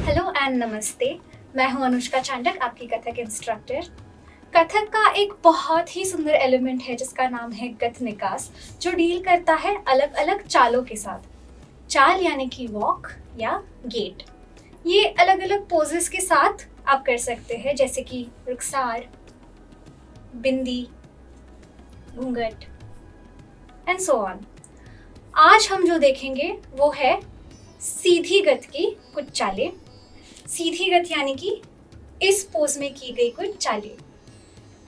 Hello and नमस्ते, मैं हूं अनुष्का चांडक, आपकी कथक इंस्ट्रक्टर। कथक का एक बहुत ही सुंदर एलिमेंट है जिसका नाम है गत निकास, जो डील करता है अलग अलग चालों के साथ। चाल यानी कि वॉक या गेट। ये अलग अलग पोजेस के साथ आप कर सकते हैं, जैसे कि रुखसार, बिंदी, घूंघट एंड सो ऑन। आज हम जो देखेंगे वो है सीधी गत की कुछ चालें। सीधी गत यानी कि इस पोज में की गई कुछ चालें।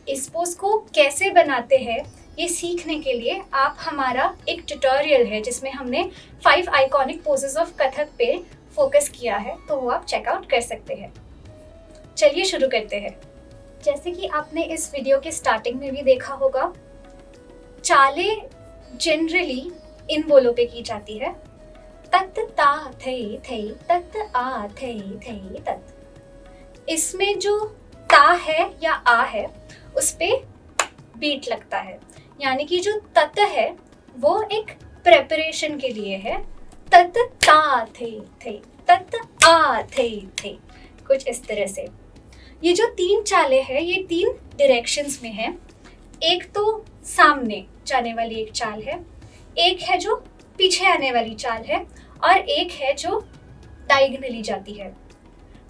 इस पोज को कैसे बनाते हैं ये सीखने के लिए आप हमारा एक ट्यूटोरियल है जिसमें हमने 5 आइकॉनिक पोजेस ऑफ कथक पे फोकस किया है, तो वो आप चेकआउट कर सकते हैं। चलिए शुरू करते हैं। जैसे कि आपने इस वीडियो के स्टार्टिंग में भी देखा होगा, चालें जनरली इन बोलों पे की जाती है। तत ता थई थई तत आ थई थई तत। इसमें जो ता है या आ है उस पे बीट लगता है, यानी कि जो तत है वो एक प्रेपरेशन के लिए है। तत ता थई थई तत आ थई थई, कुछ इस तरह से। ये जो 3 चालें हैं ये 3 डायरेक्शंस में है। एक तो सामने जाने वाली एक चाल है, एक है जो पीछे आने वाली चाल है, और एक है जो डायगोनली जाती है।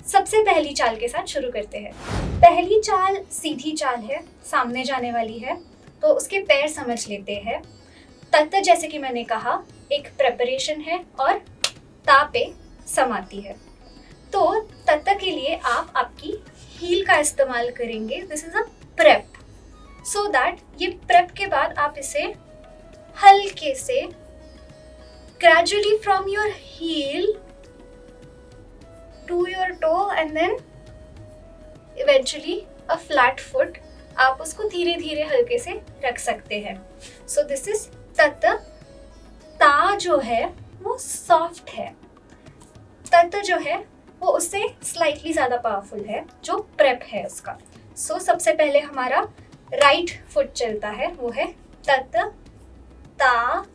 सबसे पहली चाल के साथ शुरू करते हैं। पहली चाल सीधी चाल है, सामने जाने वाली है, तो उसके पैर समझ लेते हैं। तत जैसे कि मैंने कहा एक प्रेपरेशन है और ता पे समाती है। तो तत के लिए आप आपकी हील का इस्तेमाल करेंगे। This is a prep, so that ये प्रेप के बाद आप इसे हल्के से gradually from your heel to your toe and then eventually a flat foot, आप उसको धीरे धीरे हल्के से रख सकते हैं। So this is तत। ता जो है वो सॉफ्ट है, तत जो है वो उससे स्लाइटली ज़्यादा पावरफुल है, जो प्रेप है उसका। So सबसे पहले हमारा राइट फुट चलता है, वो है तत ता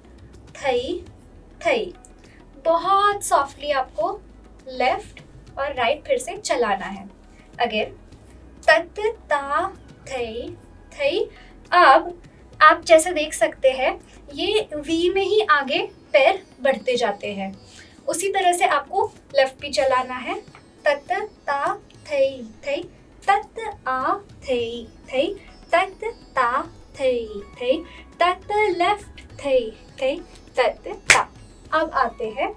थई थई। बहुत सॉफ्टली आपको लेफ्ट और राइट फिर से चलाना है। अगेन तत ता थई थई। अब आप जैसे देख सकते हैं ये वी में ही आगे पैर बढ़ते जाते हैं। उसी तरह से आपको लेफ्ट भी चलाना है। तत ता थई थई तत आ थई थई तत ता थई थई तत लेफ्ट थई थई तत ता। अब आते हैं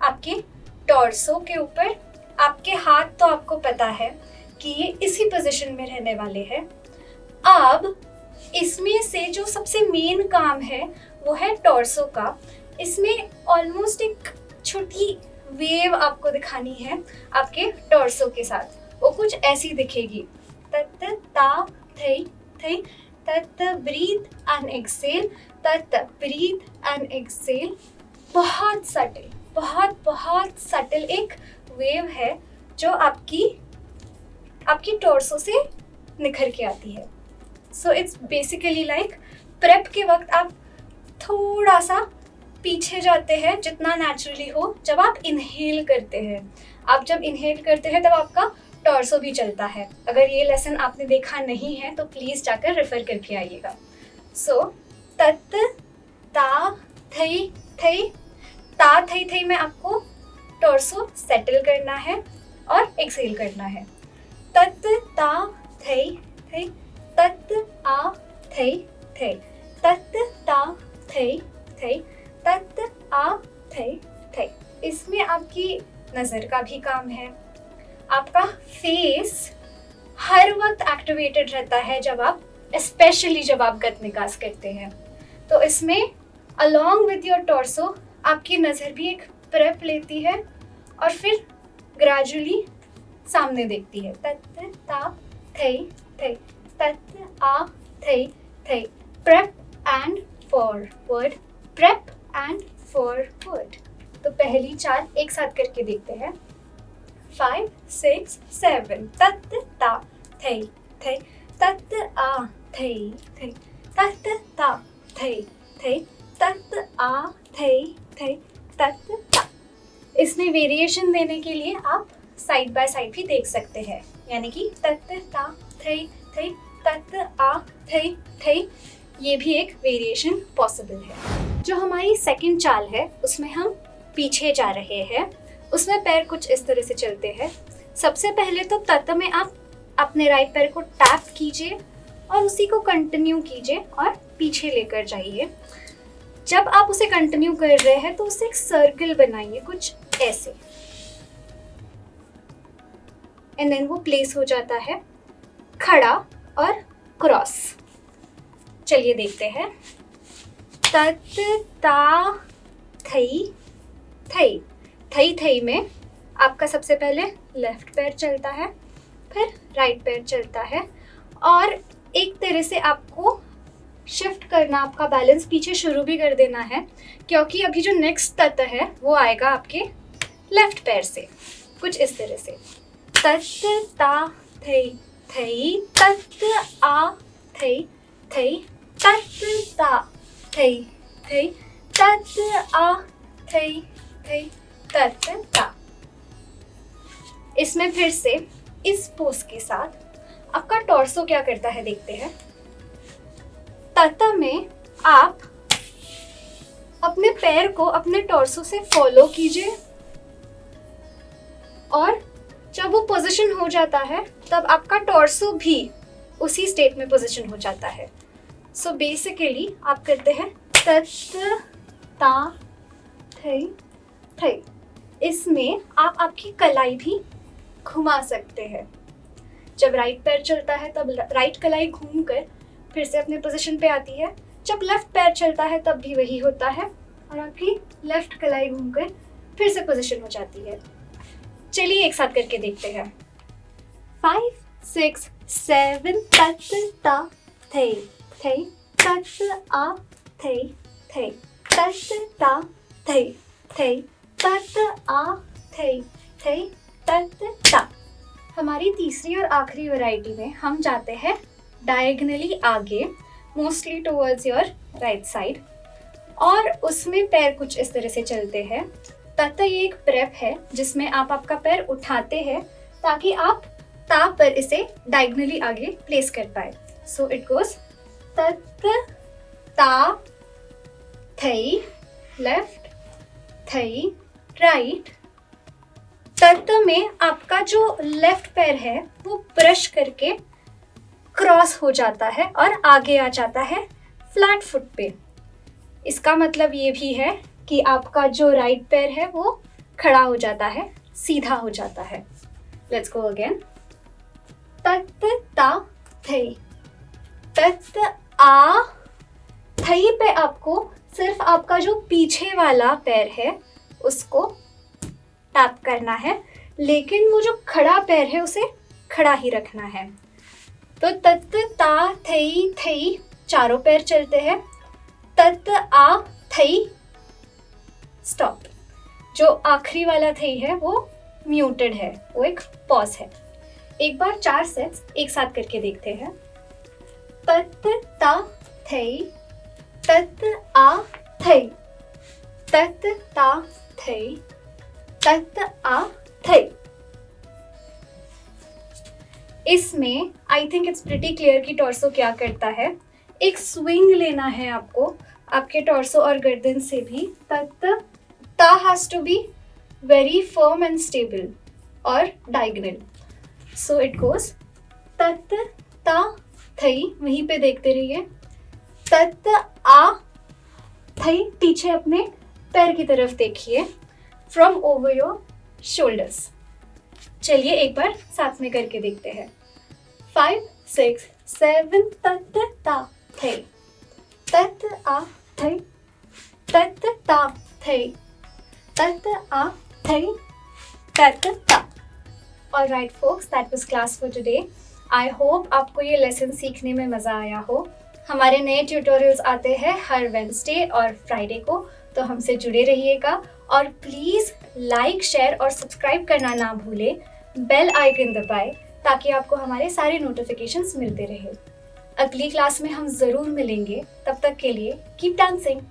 आपके टॉर्सो के ऊपर। आपके हाथ तो आपको पता है कि ये इसी पोजीशन में रहने वाले हैं। अब इसमें से जो सबसे मेन काम है वो है टॉर्सो का। इसमें ऑलमोस्ट एक छोटी वेव आपको दिखानी है आपके टॉर्सो के साथ। वो कुछ ऐसी दिखेगी। तत ता थई थई तत ब्रीथ एंड एक्सेल तत ब्रीथ एंड एक्सेल। बहुत सटल, बहुत सटल एक वेव है जो आपकी टॉर्सो से निखर के आती है। So it's basically like prep के वक्त आप थोड़ा सा पीछे जाते हैं जितना नेचुरली हो। जब आप इनहेल करते हैं, आप जब इनहेल करते हैं तब आपका टॉर्सो भी चलता है। अगर ये लेसन आपने देखा नहीं है तो प्लीज़ जाकर रेफर करके आइएगा। सो तत ता थई थई ता थई थई में आपको टॉर्सो सेटल करना है और एक्सेल करना है। तत ता थई थई तत आ थई थई तत ता थई थई तत आ थई थई। इसमें आपकी नज़र का भी काम है, आपका फेस हर वक्त एक्टिवेटेड रहता है जब आप, स्पेशली जब आप गत निकास करते हैं। तो इसमें अलोंग विद योर टॉर्सो आपकी नज़र भी एक प्रेप लेती है और फिर ग्रेजुअली सामने देखती है। तत ता थई थई, तत आ थई थई, prep and forward, prep and forward. तो पहली चार एक साथ करके देखते हैं। 5 6 7, तत ता थई थई, तत आ थई थई, तत ता थई थई, तत आ थई थई, तत ता। इसमें वेरिएशन देने के लिए आप साइड बाय साइड भी देख सकते हैं, यानी कि तत ता थई थई, तत आ थई थई, ये भी एक वेरिएशन पॉसिबल है। जो हमारी सेकंड चाल है उसमें हम पीछे जा रहे हैं, उसमें पैर कुछ इस तरह से चलते हैं। सबसे पहले तो तत में आप अपने राइट पैर को टैप कीजिए और उसी को कंटिन्यू कीजिए और पीछे लेकर जाइए। जब आप उसे कंटिन्यू कर रहे हैं तो उसे एक सर्कल बनाइए कुछ ऐसे, एंड देन वो प्लेस हो जाता है खड़ा और क्रॉस। चलिए देखते हैं। तत ता थई थई, थई थई में आपका सबसे पहले लेफ्ट पैर चलता है, फिर राइट पैर चलता है और एक तरह से आपको शिफ्ट करना, आपका बैलेंस पीछे शुरू भी कर देना है, क्योंकि अभी जो नेक्स्ट तत है वो आएगा आपके लेफ्ट पैर से, कुछ इस तरह से। तत ता थई थई, तत आ थई थई, तत ता थई थई, तत आ थई थई, तत ता। इसमें फिर से इस पोज के साथ आपका टॉर्सो क्या करता है देखते हैं। तत में आप अपने पैर को अपने टॉर्सो से फॉलो कीजिए और जब वो पोजीशन हो जाता है तब आपका टॉर्सो भी उसी स्टेट में पोजीशन हो जाता है। सो बेसिकली आप करते हैं तत ता थई थई। इसमें आप आपकी कलाई भी घुमा सकते हैं। जब राइट पैर चलता है तब राइट कलाई घूमकर फिर से अपने पोजीशन पे आती है, जब लेफ्ट पैर चलता है तब भी वही होता है और आपकी लेफ्ट कलाई घूमकर फिर से पोजीशन हो जाती है। चलिए एक साथ करके देखते हैं। 5 6 7, तत ता थई थई, तत आ थई थई, तत ता थई थई, तत आ थई थई, तत ता। हमारी तीसरी और आखिरी वैरायटी में हम जाते हैं डायगनली आगे, mostly towards your right side, और उसमें पैर कुछ इस तरह से चलते हैं। तत ये एक प्रेप है जिसमें आप आपका पैर उठाते हैं ताकि आप ता पर इसे डायगनली आगे प्लेस कर पाए। सो इट गोज तत ता थई लेफ्ट, थई राइट। तत में आपका जो लेफ्ट पैर है वो ब्रश करके क्रॉस हो जाता है और आगे आ जाता है फ्लैट फुट पे। इसका मतलब ये भी है कि आपका जो राइट पैर है वो खड़ा हो जाता है, सीधा हो जाता है। Let's go again. तत ता थई, तत आ थई पे आपको सिर्फ आपका जो पीछे वाला पैर है उसको टैप करना है, लेकिन वो जो खड़ा पैर है उसे खड़ा ही रखना है। तो तत ता थई थई चारों पैर चलते हैं, तत आ थई स्टॉप। जो आखिरी वाला थई है वो म्यूटेड है, वो एक पॉज है। एक बार 4 सेट्स एक साथ करके देखते हैं। तत ता थई, तत आ थई, तत ता थई, तत आ थई। इसमें I think it's pretty clear कि टॉर्सो क्या करता है। एक स्विंग लेना है आपको आपके टॉर्सो और गर्दन से भी। तत ता has to be very firm and stable और डायगोनल। सो इट गोज तत ता थई, वहीं पे देखते रहिए। तत आ थई, पीछे अपने पैर की तरफ देखिए, फ्रॉम ओवर योर शोल्डर्स। चलिए एक बार साथ में करके देखते हैं। 5 6 7 तत ता थे, तत आ थे, तत ता थे, तत आ थे, तत ता। Alright folks, that was class for today. I hope आपको ये लेसन सीखने में मज़ा आया हो। हमारे नए ट्यूटोरियल्स आते हैं हर वेडनेसडे और फ्राइडे को, तो हमसे जुड़े रहिएगा और प्लीज़ लाइक, शेयर और सब्सक्राइब करना ना भूलें। बेल आइकन दबाएं ताकि आपको हमारे सारे नोटिफिकेशंस मिलते रहे। अगली क्लास में हम ज़रूर मिलेंगे, तब तक के लिए कीप डांसिंग।